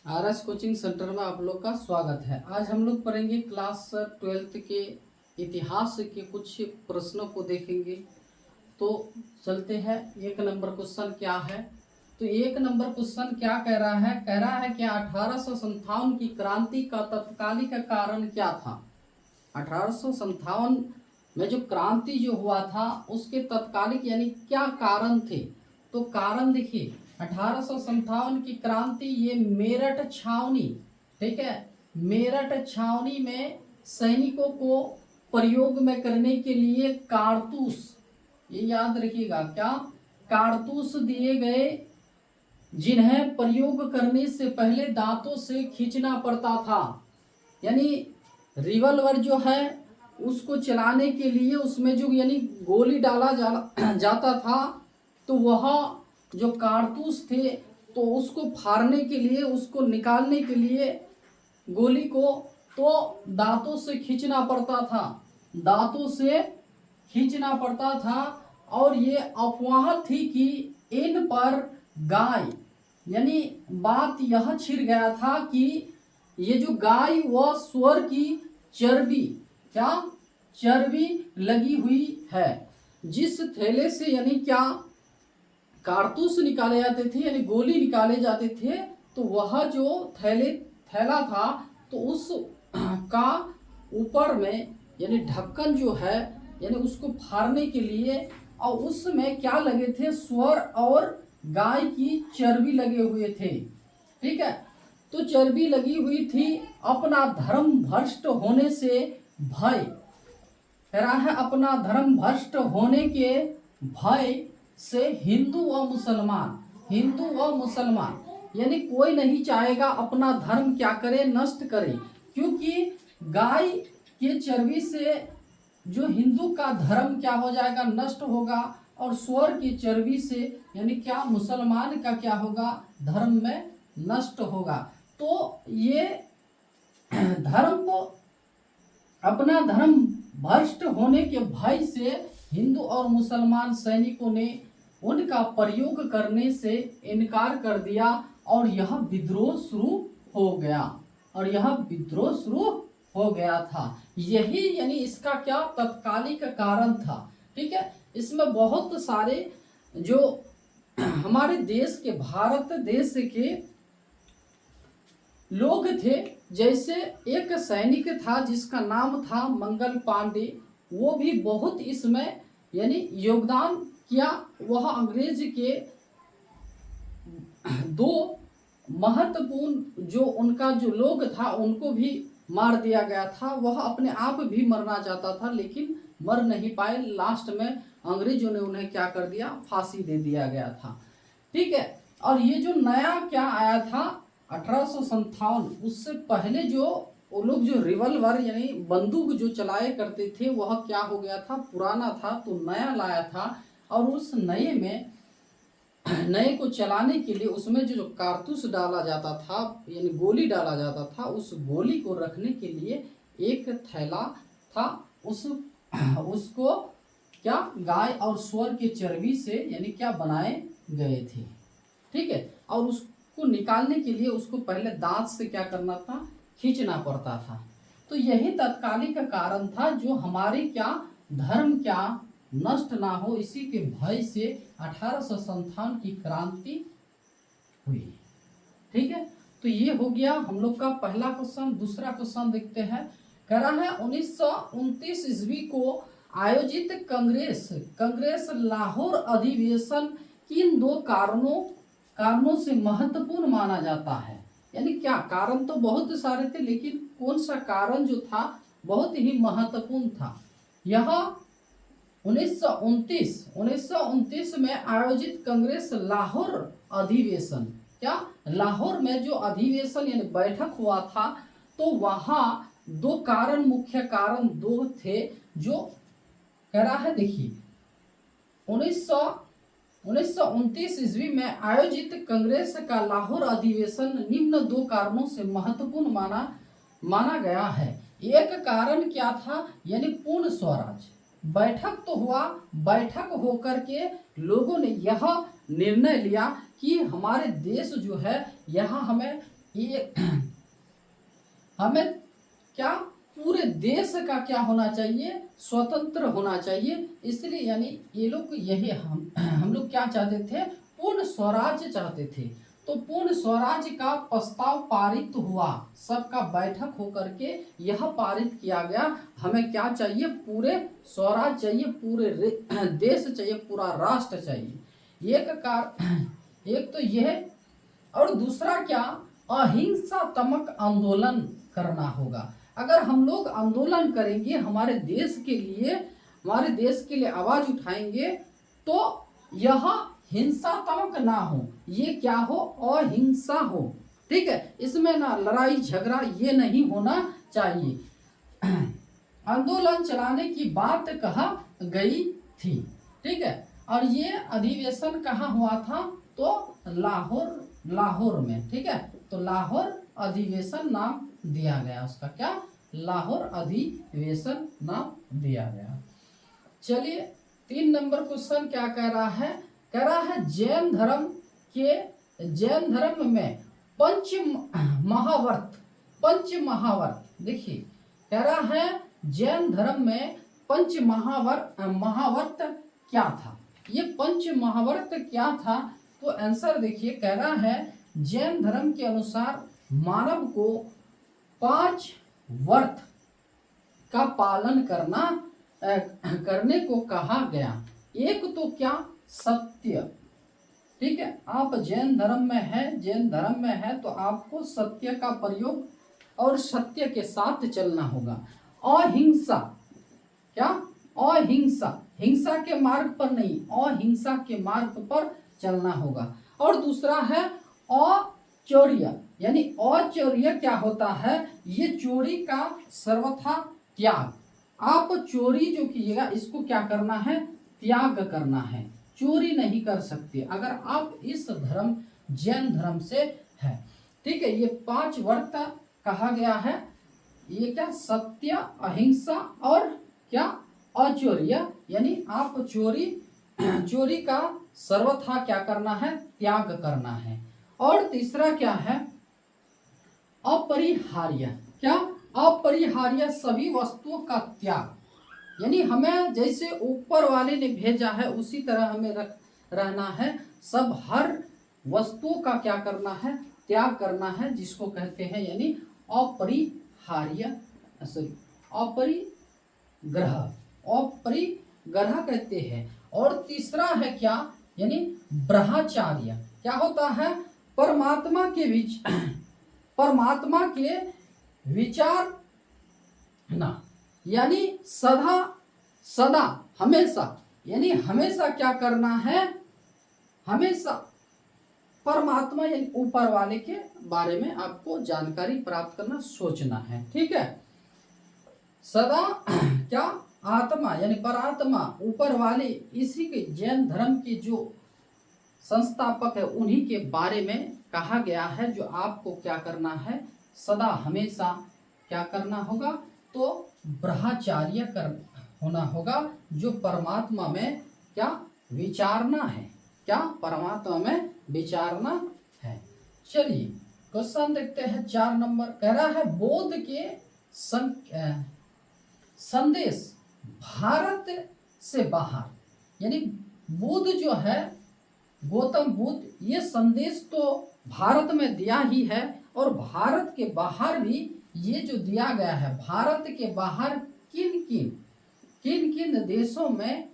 RS coaching centre में आप लोग का स्वागत है। आज हम लोग पढ़ेंगे क्लास 12th के इतिहास के कुछ प्रश्नों को देखेंगे। तो चलते हैं। एक नंबर क्वेश्चन क्या है? तो एक नंबर क्वेश्चन क्या कह रहा है? कह रहा है कि 1857 की क्रांति का तत्कालिक कारण क्या था? 1857 में जो क्रांति जो हुआ था उसके तत्कालिक यानी क्या कारण थे? तो कारण देखिए, 1857 की क्रांति ये मेरठ छावनी, ठीक है, मेरठ छावनी में सैनिकों को प्रयोग में करने के लिए कारतूस, ये याद रखिएगा, क्या कारतूस दिए गए, जिन्हें प्रयोग करने से पहले दांतों से खींचना पड़ता था। यानी रिवॉल्वर जो है उसको चलाने के लिए उसमें जो यानी गोली डाला जाता था, तो वह जो कारतूस थे तो उसको फाड़ने के लिए, उसको निकालने के लिए गोली को तो दांतों से खींचना पड़ता था, दांतों से खींचना पड़ता था। और ये अफवाह थी कि इन पर गाय, यानी बात यह छिड़ गया था कि ये जो गाय व सुअर की चर्बी, क्या चर्बी लगी हुई है, जिस थैले से यानी क्या कारतूस निकाले जाते थे, यानी गोली निकाले जाते थे, तो वह जो थैला था तो उस का ऊपर में यानी ढक्कन जो है, यानी उसको फाड़ने के लिए, और उसमें क्या लगे थे? सुअर और गाय की चर्बी लगे हुए थे, ठीक है। तो चर्बी लगी हुई थी। अपना धर्म भ्रष्ट होने से भय, कह रहा है अपना धर्म भ्रष्ट होने के भय से हिंदू व मुसलमान यानी कोई नहीं चाहेगा अपना धर्म क्या करे? नष्ट करे, क्योंकि गाय के चर्बी से जो हिंदू का धर्म क्या हो जाएगा? नष्ट होगा, और सुअर की चर्बी से यानी क्या मुसलमान का क्या होगा? धर्म में नष्ट होगा। तो ये धर्म को, अपना धर्म भ्रष्ट होने के भय से हिंदू और मुसलमान सैनिकों ने उनका प्रयोग करने से इनकार कर दिया, और यह विद्रोह शुरू हो गया था। यही यानी इसका क्या तत्कालिक कारण था, ठीक है। इसमें बहुत सारे जो हमारे देश के, भारत देश के लोग थे, जैसे एक सैनिक था जिसका नाम था मंगल पांडे, वो भी बहुत इसमें यानी योगदान किया। वह अंग्रेज के दो महत्वपूर्ण जो उनका जो लोग था उनको भी मार दिया गया था। वह अपने आप भी मरना चाहता था लेकिन मर नहीं पाए। लास्ट में अंग्रेजों ने उन्हें क्या कर दिया? फांसी दे दिया गया था, ठीक है। और ये जो नया क्या आया था 1857, उससे पहले जो वो लोग जो रिवॉल्वर यानी बंदूक जो चलाए करते थे वह क्या हो गया था? पुराना था, तो नया लाया था। और उस नए को चलाने के लिए उसमें जो कारतूस डाला जाता था यानी गोली डाला जाता था, उस गोली को रखने के लिए एक थैला था। उसको क्या गाय और सुअर के चर्बी से यानी क्या बनाए गए थे, ठीक है। और उसको निकालने के लिए उसको पहले दांत से क्या करना था? खींचना पड़ता था। तो यही तत्कालिक कारण था जो हमारे क्या धर्म क्या नष्ट ना हो, इसी के भय से 1857 की क्रांति हुई, ठीक है। तो ये हो गया हम लोग का पहला क्वेश्चन। दूसरा क्वेश्चन देखते हैं। कह रहा है 1929 ईस्वी को आयोजित कांग्रेस लाहौर अधिवेशन किन दो कारणों से महत्वपूर्ण माना जाता है? यानी क्या कारण तो बहुत सारे थे, लेकिन कौन सा कारण जो था बहुत ही महत्वपूर्ण था? यह 1929 में आयोजित कांग्रेस लाहौर अधिवेशन, क्या लाहौर में जो अधिवेशन यानी बैठक हुआ था, तो वहां दो कारण, मुख्य कारण दो थे जो कह रहा है। देखिए 1929 ईस्वी में आयोजित कांग्रेस का लाहौर अधिवेशन निम्न दो कारणों से महत्वपूर्ण माना गया है। एक कारण क्या था? यानी पूर्ण स्वराज। बैठक तो हुआ, बैठक होकर के लोगों ने यह निर्णय लिया कि हमारे देश जो है यहाँ हमें ये हमें क्या पूरे देश का क्या होना चाहिए, स्वतंत्र होना चाहिए। इसलिए यानी ये लोग यही हम लोग क्या चाहते थे, पूर्ण स्वराज्य चाहते थे। तो पूर्ण स्वराज्य का प्रस्ताव पारित हुआ, सबका बैठक होकर के यह पारित किया गया, हमें क्या चाहिए, पूरे स्वराज्य चाहिए, पूरे देश चाहिए, पूरा राष्ट्र चाहिए। एक तो यह, और दूसरा क्या, अहिंसात्मक आंदोलन करना होगा। अगर हम लोग आंदोलन करेंगे हमारे देश के लिए, हमारे देश के लिए आवाज उठाएंगे, तो यह हिंसात्मक ना हो, ये क्या हो, अहिंसा हो। ठीक है, इसमें ना लड़ाई झगड़ा ये नहीं होना चाहिए। आंदोलन चलाने की बात कहा गई थी। ठीक है, और ये अधिवेशन कहाँ हुआ था, तो लाहौर में। ठीक है, तो लाहौर अधिवेशन नाम दिया गया उसका, क्या, लाहौर अधिवेशन नाम दिया गया। चलिए 3 नंबर क्वेश्चन क्या कह रहा है, कह रहा है जैन धर्म में पंच महावर्त, देखिए कह रहा है जैन धर्म में पंच महावर्त क्या था। ये पंच महावर्त क्या था, तो आंसर देखिए, कह रहा है जैन धर्म के अनुसार मानव को 5 वर्त का पालन करने को कहा गया। एक तो क्या, सत्य। ठीक है, आप जैन धर्म में है तो आपको सत्य का प्रयोग और सत्य के साथ चलना होगा। अहिंसा, क्या, अहिंसा, हिंसा के मार्ग पर नहीं, अहिंसा के मार्ग पर चलना होगा। और दूसरा है अचौर्य, यानी अचौर्य क्या होता है, ये चोरी का सर्वथा त्याग। आप चोरी जो कीजिएगा इसको क्या करना है, त्याग करना है, चोरी नहीं कर सकते अगर आप इस धर्म जैन धर्म से है। ठीक है, ये 5 वर्त कहा गया है, ये क्या, सत्य, अहिंसा और क्या, अचौर्य, यानी आप चोरी का सर्वथा क्या करना है, त्याग करना है। और तीसरा क्या है, अपरिहार्य, क्या, अपरिहार्य सभी वस्तुओं का त्याग, यानी हमें जैसे ऊपर वाले ने भेजा है उसी तरह हमें रहना है, सब हर वस्तुओं का क्या करना है, त्याग करना है, जिसको कहते हैं यानी अपरिहार्य, अपरिग्रह कहते हैं। और तीसरा है क्या, यानी ब्रह्मचार्य, क्या होता है, परमात्मा के विचार ना, यानी सदा हमेशा, यानी हमेशा क्या करना है, हमेशा परमात्मा यानी ऊपर वाले के बारे में आपको जानकारी प्राप्त करना, सोचना है। ठीक है, सदा क्या, आत्मा यानी परात्मा, ऊपर वाले, इसी के जैन धर्म के जो संस्थापक है उन्हीं के बारे में कहा गया है, जो आपको क्या करना है, सदा हमेशा क्या करना होगा, तो ब्रह्मचार्य होना होगा, जो परमात्मा में क्या विचारना है, क्या, परमात्मा में विचारना है। चलिए क्वेश्चन देखते हैं 4 नंबर, कह रहा है बोध के संदेश भारत से बाहर, यानी बुद्ध जो है, गौतम बुद्ध, ये संदेश तो भारत में दिया ही है, और भारत के बाहर भी ये जो दिया गया है, भारत के बाहर किन किन देशों में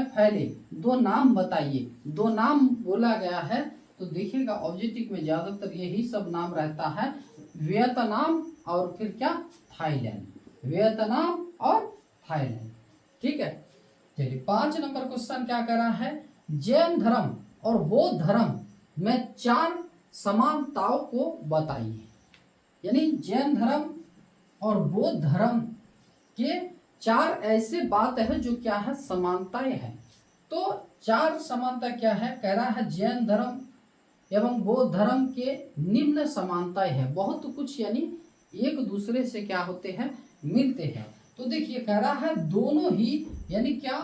फैले, 2 नाम बताइए। 2 नाम बोला गया है, तो देखिएगा ऑब्जेक्टिव में ज्यादातर यही सब नाम रहता है, वियतनाम और फिर क्या, थाईलैंड, वियतनाम और थाईलैंड। ठीक है, चलिए 5 नंबर क्वेश्चन क्या कर रहा है, जैन धर्म और बौद्ध धर्म में 4 समानताओं को बताइए, यानी जैन धर्म और बौद्ध धर्म के 4 ऐसे बात है जो क्या है, समानताएं हैं। तो 4 समानता क्या है, कह रहा है जैन धर्म एवं बौद्ध धर्म के निम्न समानताएं है, बहुत कुछ यानी एक दूसरे से क्या होते हैं, मिलते हैं। तो देखिए कह रहा है दोनों ही यानी क्या,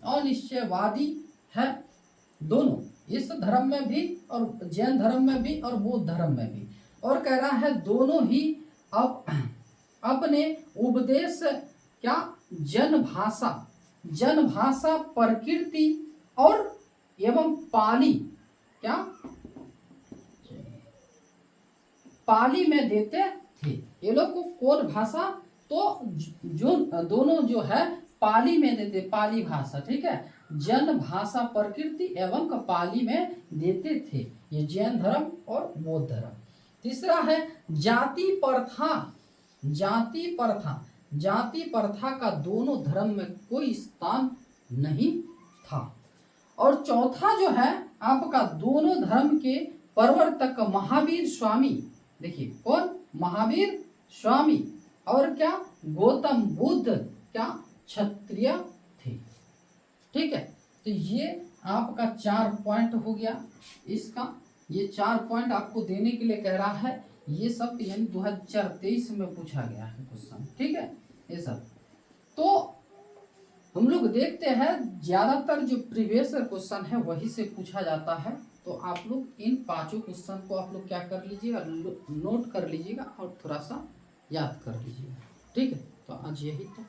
अनिश्चयवादी है दोनों, इस धर्म में भी और जैन धर्म में भी और बौद्ध धर्म में भी। और कह रहा है दोनों ही अब अपने उपदेश क्या जन भाषा प्रकृति और एवं पाली क्या पाली में देते थे। ये लोग को कौन भाषा, तो जो दोनों जो है पाली में देते, पाली भाषा, ठीक है, जन भाषा प्रकृति एवं पाली में देते थे, ये जैन धर्म और बौद्ध धर्म। तीसरा है जाति प्रथा। जाति प्रथा का दोनों धर्म में कोई स्थान नहीं था। और चौथा जो है आपका दोनों धर्म के प्रवर्तक महावीर स्वामी, देखिए कौन, महावीर स्वामी, और क्या गौतम बुद्ध क्या क्षत्रिय थे। ठीक है, तो ये आपका 4 पॉइंट हो गया इसका। ये 4 पॉइंट आपको देने के लिए कह रहा है, ये सब यानी 2023 में पूछा गया है क्वेश्चन, ठीक है ये सब। तो हम लोग देखते हैं ज्यादातर जो प्रीवियस क्वेश्चन है वही से पूछा जाता है। तो आप लोग इन 5 क्वेश्चन को आप लोग क्या कर लीजिएगा, नोट कर लीजिएगा और थोड़ा सा याद कर लीजिएगा, ठीक है। तो आज यही था।